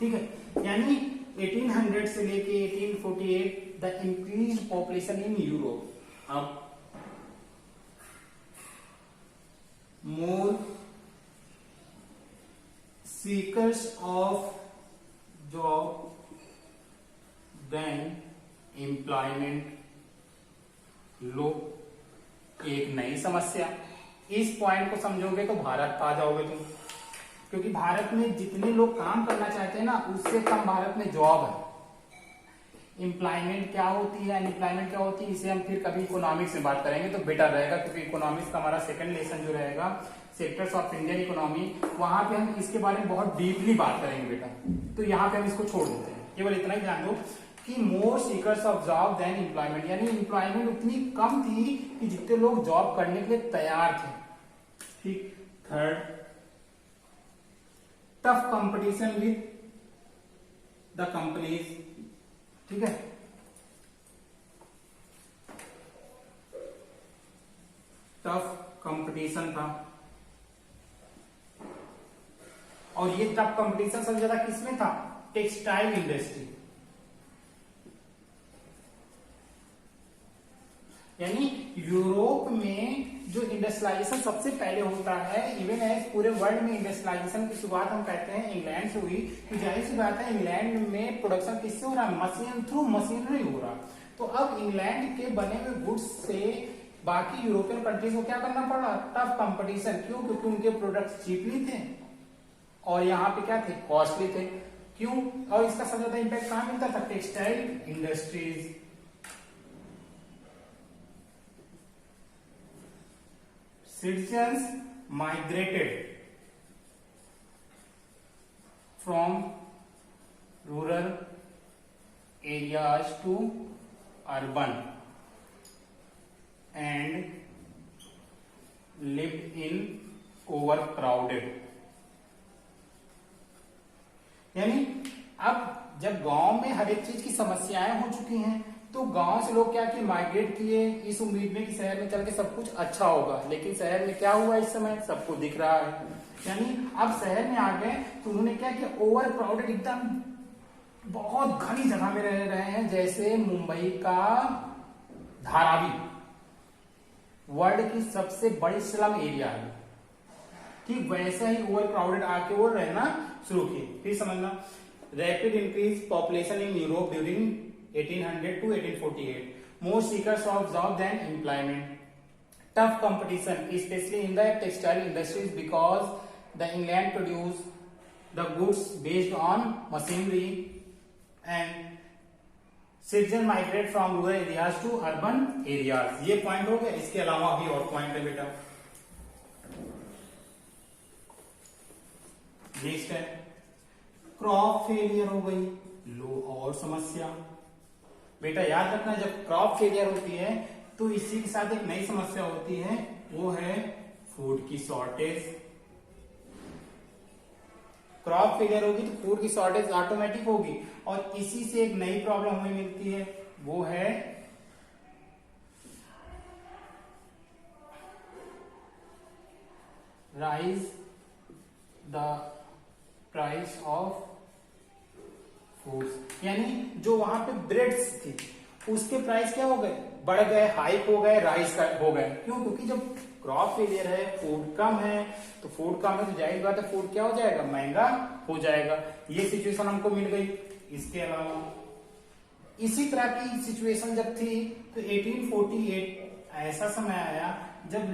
ठीक है। यानी 1800 से लेके 1848 the increase population in Europe. अब more seekers of job than employment. लो, एक नई समस्या। इस पॉइंट को समझोगे तो भारत आ जाओगे तुम, क्योंकि भारत में जितने लोग काम करना चाहते हैं ना, उससे कम भारत में जॉब है। एम्प्लॉयमेंट क्या होती है, अनएम्प्लॉयमेंट क्या होती है, इसे हम फिर कभी इकोनॉमिक्स में बात करेंगे तो बेटर रहेगा, क्योंकि इकोनॉमिक्स का हमारा सेकंड लेसन जो रहेगा सेक्टर्स ऑफ इंडियन इकोनॉमी, वहां पे हम इसके बारे में बहुत डीपली बात करेंगे बेटा। तो यहाँ पे हम इसको छोड़ देते हैं, केवल इतना ही ध्यान दो कि more seekers of job than employment, यानी एम्प्लॉयमेंट उतनी कम थी कि जितने लोग जॉब करने के लिए तैयार थे, ठीक। Third, tough competition with the companies, ठीक है। टफ कंपटीशन था, और ये टफ कंपटीशन सबसे ज्यादा किसमें था, टेक्सटाइल इंडस्ट्री। यानी यूरोप में जो इंडस्ट्रियलाइजेशन सबसे पहले होता है, इवन एज पूरे वर्ल्ड में इंडस्ट्रियलाइजेशन की शुरुआत हम कहते हैं इंग्लैंड से हुई। तो जाहिर सी बात है इंग्लैंड में प्रोडक्शन किससे हो रहा है, मशीन थ्रू मशीनरी हो रहा। तो अब इंग्लैंड के बने हुए गुड्स से बाकी यूरोपियन कंट्रीज को क्या करना पड़ रहा, टफ कंपटीशन। क्यों, क्योंकि उनके प्रोडक्ट्स चीपली थे और यहाँ पे क्या थे, कॉस्टली थे। क्यों, और इसका सबसे ज्यादा इंपैक्ट कहां मिलता था, textile industries. Citizens migrated from rural areas to urban and lived in overcrowded। यानी अब जब गांव में हर एक चीज की समस्याएं हो चुकी हैं, तो गांव से लोग क्या किए, माइग्रेट किए इस उम्मीद में कि शहर में चल के सब कुछ अच्छा होगा। लेकिन शहर में क्या हुआ, इस समय सबको दिख रहा है। यानी अब शहर में आ गए तो उन्होंने क्या किया, ओवर क्राउडेड, एकदम बहुत घनी जगह में रह रहे हैं। जैसे मुंबई का धारावी वर्ल्ड की सबसे बड़ी स्लम एरिया है, ठीक वैसा ही ओवर क्राउडेड आके वो रहना शुरू किए। फिर समझना, rapid increase population in Europe during 1800 to 1848, more seekers of job than employment, tough competition especially in the textile industries because the England produce the goods based on machinery, and citizens migrate from rural areas to urban areas। ये पॉइंट हो गया। इसके अलावा भी और पॉइंट है बेटा। नेक्स्ट है क्रॉप फेलियर हो गई, लो और समस्या। बेटा याद रखना, जब क्रॉप फेलियर होती है तो इसी के साथ एक नई समस्या होती है, वो है फूड की शॉर्टेज। क्रॉप फेलियर होगी तो फूड की शॉर्टेज ऑटोमेटिक होगी, और इसी से एक नई प्रॉब्लम हमें मिलती है, वो है rise the price of foods. यानी जो वहां पे ब्रेड्स थी उसके प्राइस क्या हो गए, बढ़ गए, हाइक हो गए, राइज हो गए। क्यों, क्योंकि जब क्रॉप फेलियर है, फूड कम है, तो फूड कम है तो जाहिर बात है फूड क्या हो जाएगा, महंगा हो जाएगा। ये सिचुएशन हमको मिल गई। इसके अलावा इसी तरह की सिचुएशन जब थी तो 1848 ऐसा समय आया जब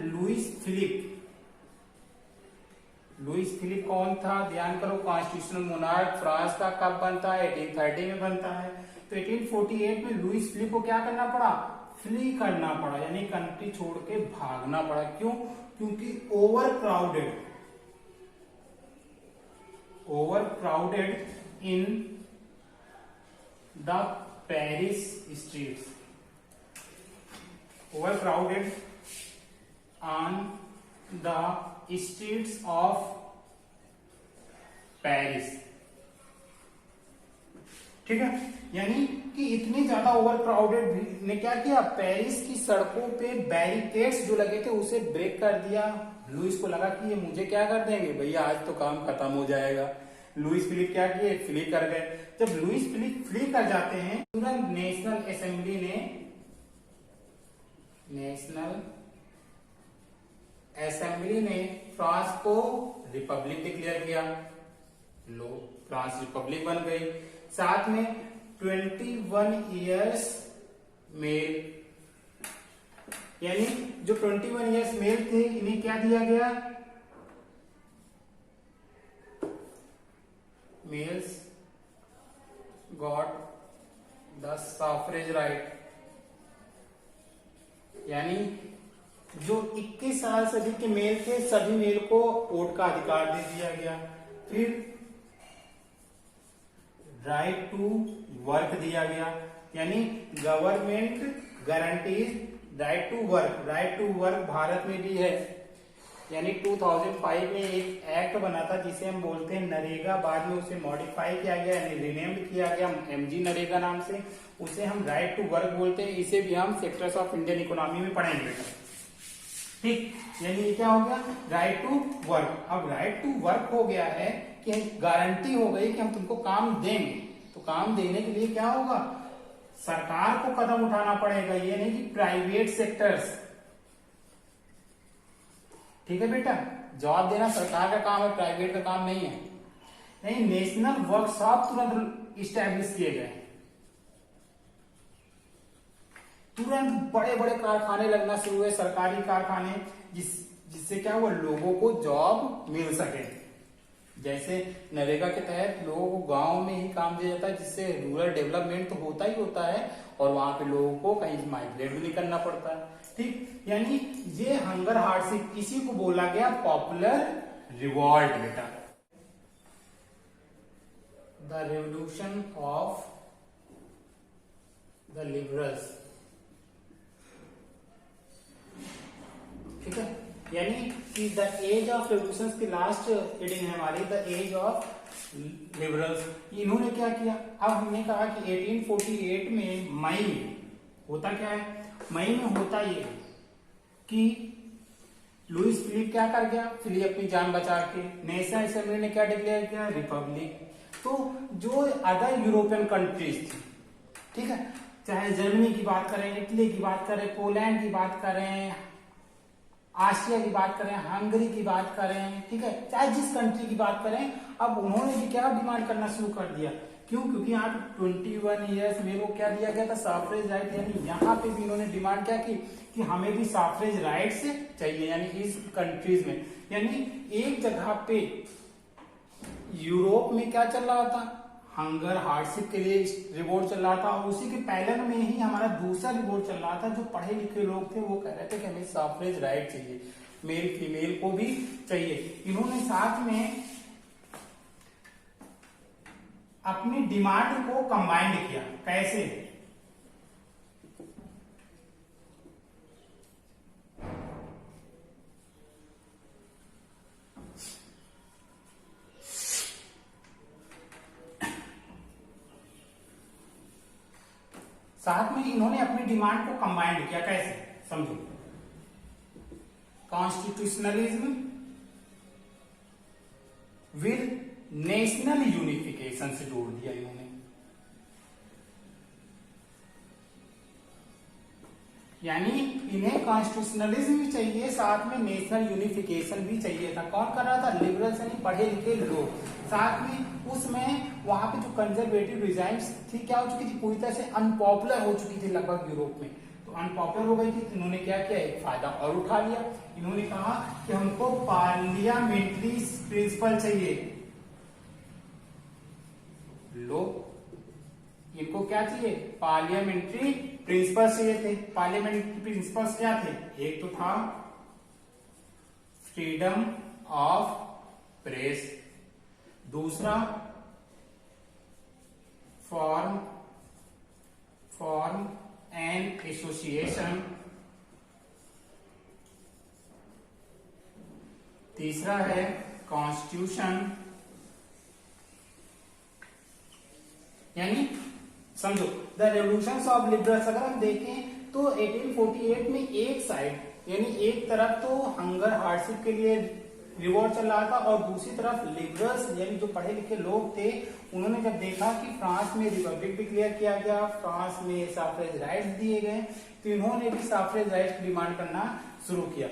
लुइस फिलिप कौन था, ध्यान करो, कॉन्स्टिट्यूशनल मोनार्क फ्रांस का कब बनता है, 1830 में बनता है। तो 1848 में लुइस फिलिप को क्या करना पड़ा, फ्ली करना पड़ा, यानी कंट्री छोड़ के भागना पड़ा। क्यों, क्योंकि over crowded in the Paris streets, over crowded on the streets of Paris, ठीक है, यानी कि इतनी ज्यादा ओवर क्राउडेड ने क्या किया, पेरिस की सड़कों पे बैरिकेड्स जो लगे थे उसे ब्रेक कर दिया। लुइस को लगा कि ये मुझे क्या कर देंगे भैया, आज तो काम खत्म हो जाएगा। लुइस फिलिप क्या किए, फ्ली कर गए। जब लुइस फिलिप फ्ली कर जाते हैं, तुरंत नेशनल असेंबली ने फ्रांस को रिपब्लिक डिक्लेयर किया। लो, फ्रांस रिपब्लिक बन गई। साथ में 21 इयर्स मेल, यानी जो 21 इयर्स मेल थे इन्हें क्या दिया गया, males got the suffrage right, यानी जो 21 साल से अधिक के मेल थे सभी मेल को वोट का अधिकार दे दिया गया। फिर राइट टू वर्क दिया गया, यानी government guarantees right to work. Right to work Bharat में भी है, यानी 2005 में एक एक्ट बना था जिसे हम बोलते हैं नरेगा, बाद में उसे मॉडिफाई किया गया, यानी रिनेम्ड किया गया एमजी नरेगा नाम से। उसे हम राइट टू वर्क बोलते हैं। इसे भी हम सेक्टर्स ऑफ इंडियन इकोनॉमी में पढ़ेंगे, ठीक। यानी ये क्या हो गया, राइट टू वर्क। अब राइट टू वर्क हो गया है कि गारंटी हो गई कि हम तुमको काम देंगे, तो काम देने के लिए क्या होगा, सरकार को कदम उठाना पड़ेगा, ये नहीं कि प्राइवेट सेक्टर्स, ठीक है बेटा। जॉब देना सरकार का काम है, प्राइवेट का काम नहीं है। नहीं, नेशनल वर्कशॉप तुरंत इस्टेब्लिश किए गए, तुरंत बड़े बड़े कारखाने लगना शुरू हुए, सरकारी कारखाने, जिससे क्या हुआ, लोगों को जॉब मिल सके। जैसे नरेगा के तहत लोगों को गांव में ही काम दिया जाता है, जिससे रूरल डेवलपमेंट तो होता ही होता है और वहां पे लोगों को कहीं माइग्रेट भी नहीं करना पड़ता है, ठीक। यानी ये हंगर हार्डशिप, इसी को बोला गया पॉपुलर रिवॉल्ट बेटा। The revolution of the liberals, ठीक है, यानी कि द एज ऑफ रेवोल्यूशन की लास्ट हेडिंग है हमारी, द एज ऑफ लिबरल्स। इन्होंने क्या किया, अब हमने कहा कि 1848 में मई में होता क्या है, मई में होता ये कि लुइस फिलिप क्या कर गया, फिलिप अपनी जान बचा के, नेशनल असेंबली ने क्या डिक्लेयर किया, रिपब्लिक। तो जो अदर यूरोपियन कंट्रीज थी, ठीक है, चाहे जर्मनी की बात करें, इटली की बात करें, पोलैंड की बात करें, ऑस्ट्रिया की बात करें, हंगरी की बात करें, ठीक है, चाहे जिस कंट्री की बात करें, अब उन्होंने भी क्या डिमांड करना शुरू कर दिया। क्यों, क्योंकि यहाँ 21 इयर्स में वो क्या दिया गया था, सफरेज राइट, यानी यहाँ पे भी इन्होंने डिमांड क्या की कि हमें भी सफरेज राइट्स चाहिए, यानी इस कंट्रीज में। यानी एक जगह पे यूरोप में क्या चल रहा था, हंगर हार्डशिप के लिए रिवोल्ट चल रहा था, और उसी के पैरेलल में ही हमारा दूसरा रिवोल्ट चल रहा था। जो पढ़े लिखे लोग थे वो कह रहे थे कि हमें सफरेज राइट चाहिए, मेल फीमेल को भी चाहिए। इन्होंने साथ में अपनी डिमांड को कंबाइंड किया, कैसे, साथ में इन्होंने अपनी डिमांड को कंबाइंड किया, कैसे समझो, कॉन्स्टिट्यूशनलिज्म विद नेशनल यूनिफिकेशन से जोड़ दिया इन्होंने। यानी इन्हें कॉन्स्टिट्यूशनलिज्म भी चाहिए, साथ में नेशनल यूनिफिकेशन भी चाहिए था। कौन कर रहा था, लिबरल्स यानी पढ़े लिखे लोग। साथ में उसमें वहां पे जो कंजर्वेटिव रिजाइम्स थी क्या हो चुकी थी, पूरी तरह से अनपॉपुलर हो चुकी थी लगभग यूरोप में, तो अनपॉपुलर हो गई थी। तो इन्होंने क्या किया, एक फायदा और उठा लिया। इन्होंने कहा कि हमको पार्लियामेंट्री प्रिंसिपल चाहिए। लो, इनको क्या चाहिए, पार्लियामेंट्री प्रिंसिपल्स चाहिए थे। पार्लियामेंट्री प्रिंसिपल्स क्या थे, एक तो था फ्रीडम ऑफ प्रेस, दूसरा फॉर्म एंड एसोसिएशन, तीसरा है कॉन्स्टिट्यूशन, यानी समझो द रेवोल्यूशन ऑफ लिबरल्स अगर हम देखें तो 1848 में एक साइड यानी एक तरफ तो हंगर हार्डशिप के लिए रिवॉर्ड चल रहा था और दूसरी तरफ लिबरल्स यानी जो पढ़े लिखे लोग थे उन्होंने जब देखा कि फ्रांस में रिपब्लिक डिक्लेयर किया गया, फ्रांस में सफरेज राइट्स दिए गए, तो इन्होंने भी सफरेज राइट्स की डिमांड करना शुरू किया।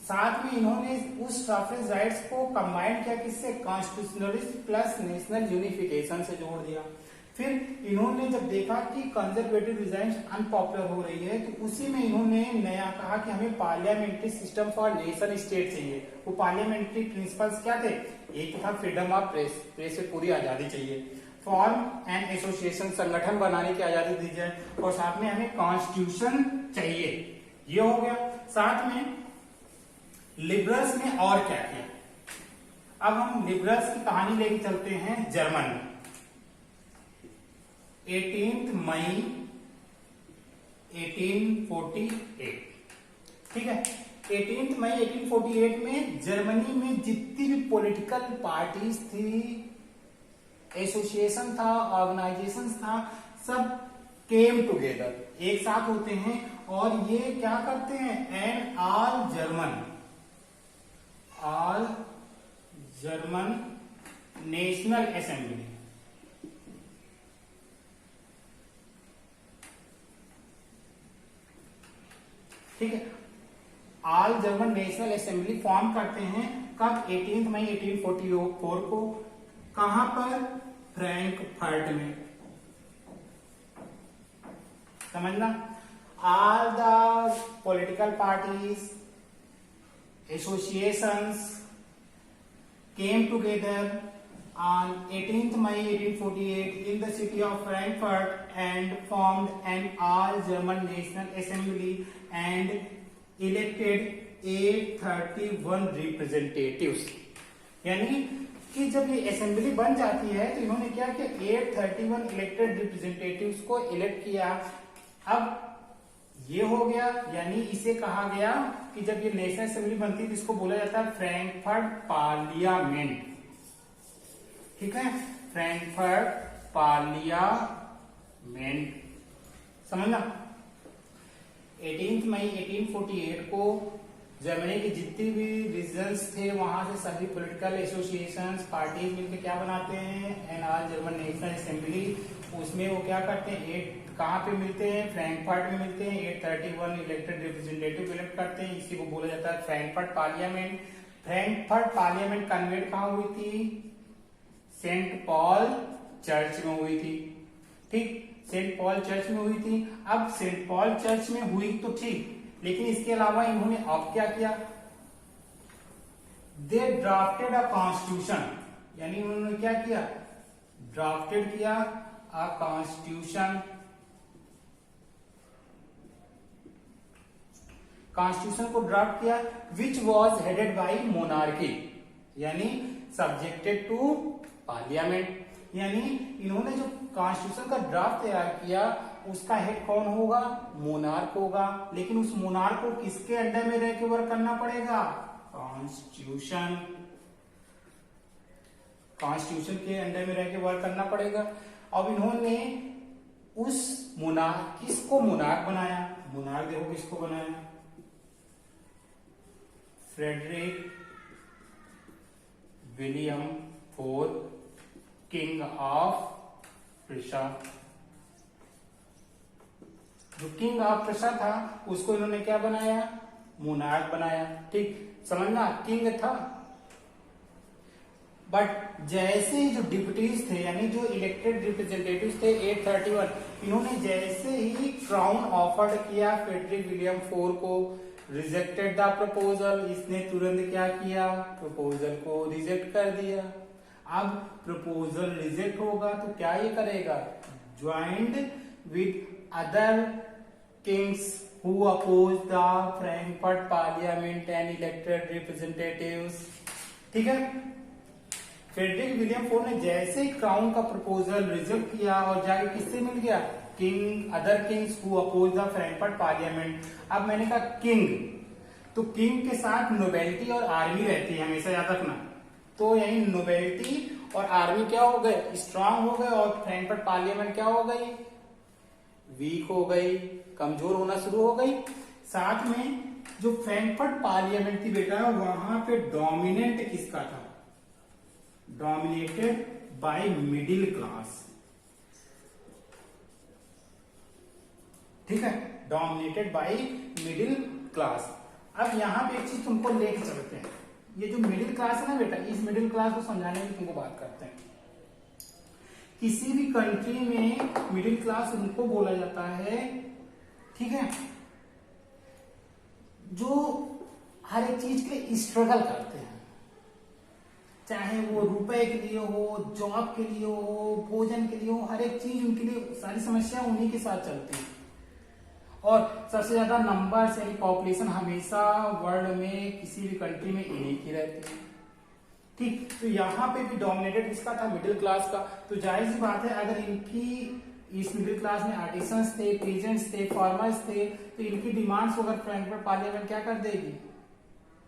साथ में इन्होंने उस सफरेज राइट्स को कंबाइन किया किससे, कॉन्स्टिट्यूशनलिस्ट प्लस नेशनल यूनिफिकेशन से जोड़ दिया। फिर इन्होंने जब देखा कि कंजर्वेटिव डिजाइन अनपॉपुलर हो रही है तो उसी में इन्होंने नया कहा कि हमें parliamentary system for nation state चाहिए। वो पार्लियामेंट्री प्रिंसिपल्स क्या थे, एक था फ्रीडम ऑफ प्रेस, प्रेस से पूरी आजादी चाहिए, फॉर्म एंड एसोसिएशन संगठन बनाने की आजादी दी जाए, और साथ में हमें कॉन्स्टिट्यूशन चाहिए। ये हो गया। साथ में लिबरल्स ने और क्या किया, अब हम लिबरल्स की कहानी लेके चलते हैं जर्मन में। 18 मई 1848, ठीक है। 18 मई 1848 में जर्मनी में जितनी भी पॉलिटिकल पार्टीज थी, एसोसिएशन था, ऑर्गेनाइजेशन था, सब केम टुगेदर, एक साथ होते हैं और ये क्या करते हैं, and all German National assembly, ठीक है, all German National assembly form करते हैं कब, 18 मई 1844 को। कहां पर, फ्रैंकफर्ट में, समझना। All the political parties, associations came together on 18th May 1848 in the city of Frankfurt and formed an all-German National Assembly and elected 831 representatives। यानी कि जब ये असेंबली बन जाती है तो इन्होंने क्या किया, 831 इलेक्टेड रिप्रेजेंटेटिव्स को इलेक्ट किया। अब ये हो गया, यानी इसे कहा गया कि जब ये नेशनल असेंबली बनती है तो इसको बोला जाता है फ्रैंकफर्ट पार्लियामेंट, ठीक है, फ्रैंकफर्ट पार्लियामेंट, समझना। 18 मई 1848 को जर्मनी के जितने भी रीजन्स थे वहां से सभी पॉलिटिकल एसोसिएशंस, पार्टीज मिलकर क्या बनाते हैं, an all German National Assembly. उसमें वो क्या करते हैं, कहाँ पे मिलते हैं, फ्रैंकफर्ट में मिलते हैं, 831 इलेक्टेड रिप्रेजेंटेटिव इलेक्ट करते हैं, इसी को बोला जाता है Frankfurt parliament. Frankfurt parliament convent कहाँ हुई थी, सेंट पॉल चर्च में हुई थी, ठीक, सेंट पॉल चर्च में हुई थी। अब सेंट पॉल चर्च में हुई तो ठीक, लेकिन इसके अलावा इन्होंने अब क्या किया, दे ड्राफ्टेड अ कॉन्स्टिट्यूशन, यानी उन्होंने क्या किया, ड्राफ्टेड किया अ कॉन्स्टिट्यूशन, कॉन्स्टिट्यूशन को ड्राफ्ट किया, which was headed by monarchy, यानी सब्जेक्टेड टू पार्लियामेंट। यानी इन्होंने जो कॉन्स्टिट्यूशन का ड्राफ्ट तैयार किया उसका हेड कौन होगा, मोनार्क होगा, लेकिन उस मोनार्क को किसके अंडर में रह के वर्क करना पड़ेगा, कॉन्स्टिट्यूशन के अंडर में रह के वर्क करना पड़ेगा। अब इन्होंने उस मोनार्क, किसको मोनार्क बनाया, मोनार्क देखो किसको बनाया, Frederick William fourth, king of Prussia. जो किंग ऑफ प्रूसिया था उसको इन्होंने क्या बनाया, मोनार्क बनाया, ठीक, समझना, किंग था। बट जैसे ही जो डिप्यूटीज थे, यानी जो इलेक्टेड रिप्रेजेंटेटिव्स थे 831, इन्होंने जैसे ही क्राउन ऑफर्ड किया फ्रेडरिक विलियम फोर को, रिजेक्टेड द प्रपोजल, इसने तुरंत क्या किया, प्रपोजल को रिजेक्ट कर दिया। अब प्रपोजल रिजेक्ट होगा तो क्या ये करेगा, joined with other kings who oppose the Frankfurt parliament and elected representatives, ठीक है। फ्रेडरिक विलियम फोर ने जैसे ही क्राउन का प्रपोजल रिजेक्ट किया और जाके किससे मिल गया, king, other kings who oppose the Frankfurt parliament. अब मैंने कहा किंग, तो किंग के साथ नोबेलिटी और आर्मी रहती है, हमेशा याद रखना। तो यही नोबेलिटी और आर्मी क्या हो गए, स्ट्रांग हो गए, और फ्रैंकफर्ट पार्लियामेंट क्या हो गई, वीक हो गई, कमजोर होना शुरू हो गई। साथ में जो फ्रैंकफर्ट पार्लियामेंट थी बेटा, वहां पे डोमिनेंट किसका था, डोमिनेटेड बाय मिडिल क्लास। ठीक है, डोमिनेटेड बाय मिडिल क्लास। अब यहां पे एक चीज तुमको लेके चलते हैं, ये जो मिडिल क्लास है ना बेटा, इस मिडिल क्लास को समझाने की तुमको बात करते हैं। किसी भी कंट्री में मिडिल क्लास उनको बोला जाता है, ठीक है, जो हर एक चीज के लिए स्ट्रगल करते हैं, चाहे वो रुपए के लिए हो, जॉब के लिए हो, भोजन के लिए हो, हर एक चीज उनके लिए, सारी समस्या उन्हीं के साथ चलती है। और सबसे ज्यादा नंबर यानी पॉपुलेशन हमेशा वर्ल्ड में किसी भी कंट्री में इन्हीं की रहती है। ठीक, तो यहाँ पे भी डोमिनेटेड किसका था, मिडिल क्लास का। तो जाहिर सी बात है, अगर इनकी इस मिडिल क्लास में आर्टिसंस थे, पेजेंट्स थे, फार्मर्स थे, तो इनकी डिमांड्स को अगर फ्रैंकफर्ट पार्लियामेंट क्या कर देगी,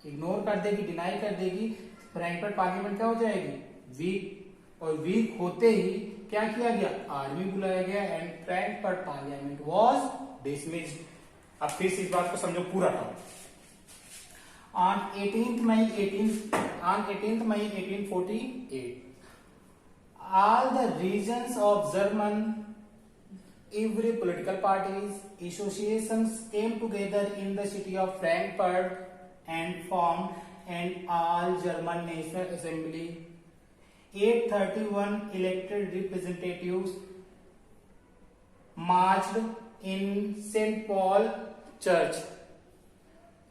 इग्नोर कर देगी, डिनाई कर देगी, फ्रैंकफर्ट पार्लियामेंट क्या हो जाएगी, वीक। और वीक होते ही क्या किया गया, आर्मी बुलाया गया and Frankfurt parliament was dismissed. अब फिर से इस बात को समझो पूरा था। On 18th May 1848, all the regions of German, every political parties, associations came together in the city of Frankfurt and formed an all German National Assembly. 831 elected representatives marched in St. Paul Church.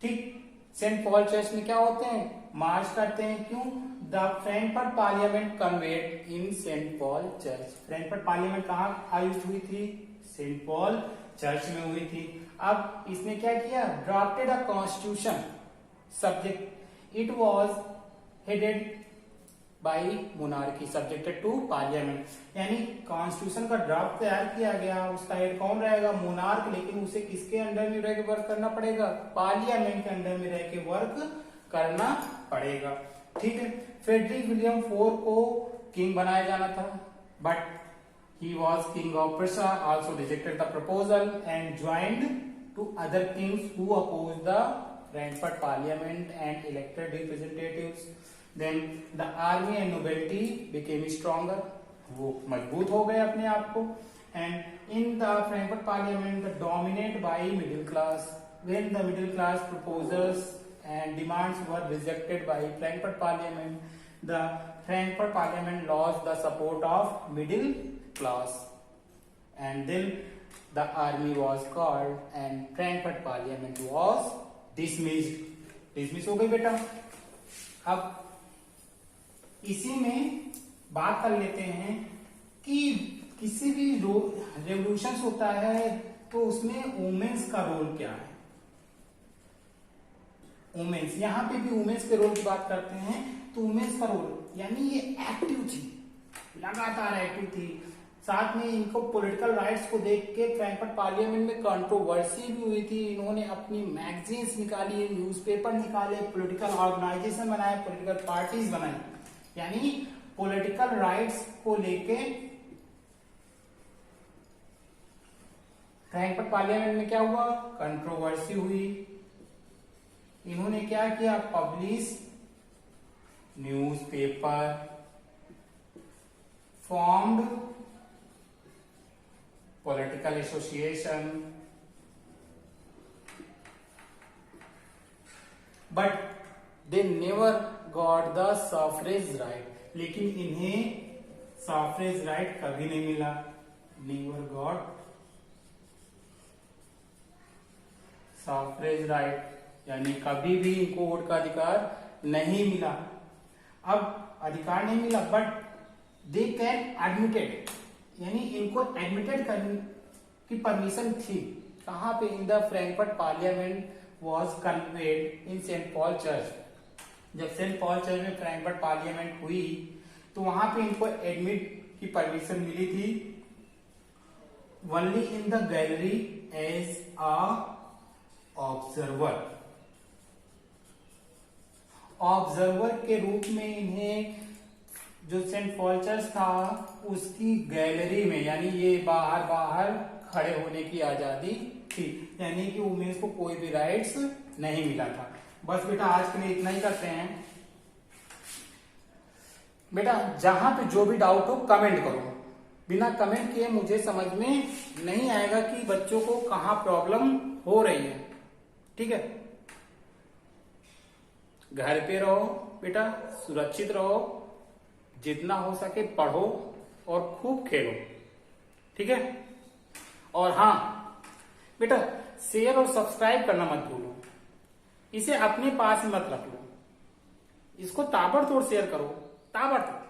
ठीक, सेंट पॉल चर्च में क्या होते हैं, मार्च करते हैं। क्यों, the Frankfurt parliament convent in Saint Paul Church. Frankfurt parliament कहाँ आयोजित हुई थी, सेंट पॉल चर्च में हुई थी। अब इसने क्या किया, drafted a constitution subject, it was headed by monarchy subjected to parliament, यानी कॉन्स्टिट्यूशन का ड्राफ्ट तैयार किया गया, उसका हेड कौन रहेगा, मोनार्क, लेकिन उसे किसके अंडर में रह के वर्क करना पड़ेगा, पार्लियामेंट के अंडर में रह के वर्क करना पड़ेगा। ठीक है, फ्रेडरिक विलियम IV को किंग बनाया जाना था, but he was king of Prussia, also rejected the proposal and joined to other kings who oppose the Frankfurt parliament and elected representatives. Then the army and nobility became stronger, वो मजबूत हो गए अपने आप को। And in the Frankfurt Parliament, the dominated by middle class. When the middle class proposals and demands were rejected by Frankfurt Parliament, the Frankfurt Parliament lost the support of middle class, and then the army was called and Frankfurt Parliament was dismissed. Dismiss हो गई बेटा। अब इसी में बात कर लेते हैं कि किसी भी रेवोल्यूशन होता है तो उसमें वुमेन्स का रोल क्या है। वुमेन्स, यहां पे भी वुमेन्स के रोल की बात करते हैं, तो वुमेन्स का रोल यानी ये एक्टिव थी, लगातार एक्टिव थी। साथ में इनको पॉलिटिकल राइट्स को देख के फ्रैंकफर्ट पार्लियामेंट में कंट्रोवर्सी भी हुई थी। इन्होंने अपनी मैगजीन्स निकाली, न्यूज़पेपर निकाले, पॉलिटिकल ऑर्गेनाइजेशन बनाए, पॉलिटिकल पार्टीज बनाई, यानी पॉलिटिकल राइट्स को लेके फ्रैंकफर्ट पार्लियामेंट में क्या हुआ, कंट्रोवर्सी हुई। इन्होंने क्या किया, publish newspaper, formed political association, but they never got the suffrage right, लेकिन इन्हें सफरेज राइट कभी नहीं मिला। नेवर गॉट सफरेज राइट, यानी कभी भी इनको वोट का अधिकार नहीं मिला। अब अधिकार नहीं मिला, बट दे कैन एडमिटेड, यानी इनको एडमिटेड करने की परमिशन थी। कहां पे, in the Frankfurt parliament was convened in Saint Paul Church. जब सेंट पॉल चर्च में फ्रैंकफर्ट पार्लियामेंट हुई तो वहां पे इनको एडमिट की परमिशन मिली थी, only in the gallery as a observer. Observer के रूप में इन्हें जो सेंट पॉल चर्च था उसकी गैलरी में, यानी ये बाहर बाहर खड़े होने की आजादी थी, यानी कि वुमेन्स को कोई भी राइट्स नहीं मिला था। बस बेटा आज के लिए इतना ही करते हैं। बेटा जहां पे जो भी डाउट हो कमेंट करो, बिना कमेंट किए मुझे समझ में नहीं आएगा कि बच्चों को कहाँ प्रॉब्लम हो रही है। ठीक है, घर पे रहो बेटा, सुरक्षित रहो, जितना हो सके पढ़ो और खूब खेलो। ठीक है, और हाँ बेटा शेयर और सब्सक्राइब करना मत भूलो, इसे अपने पास ही मत रख लो, इसको ताबड़तोड़ शेयर करो, ताबड़तोड़।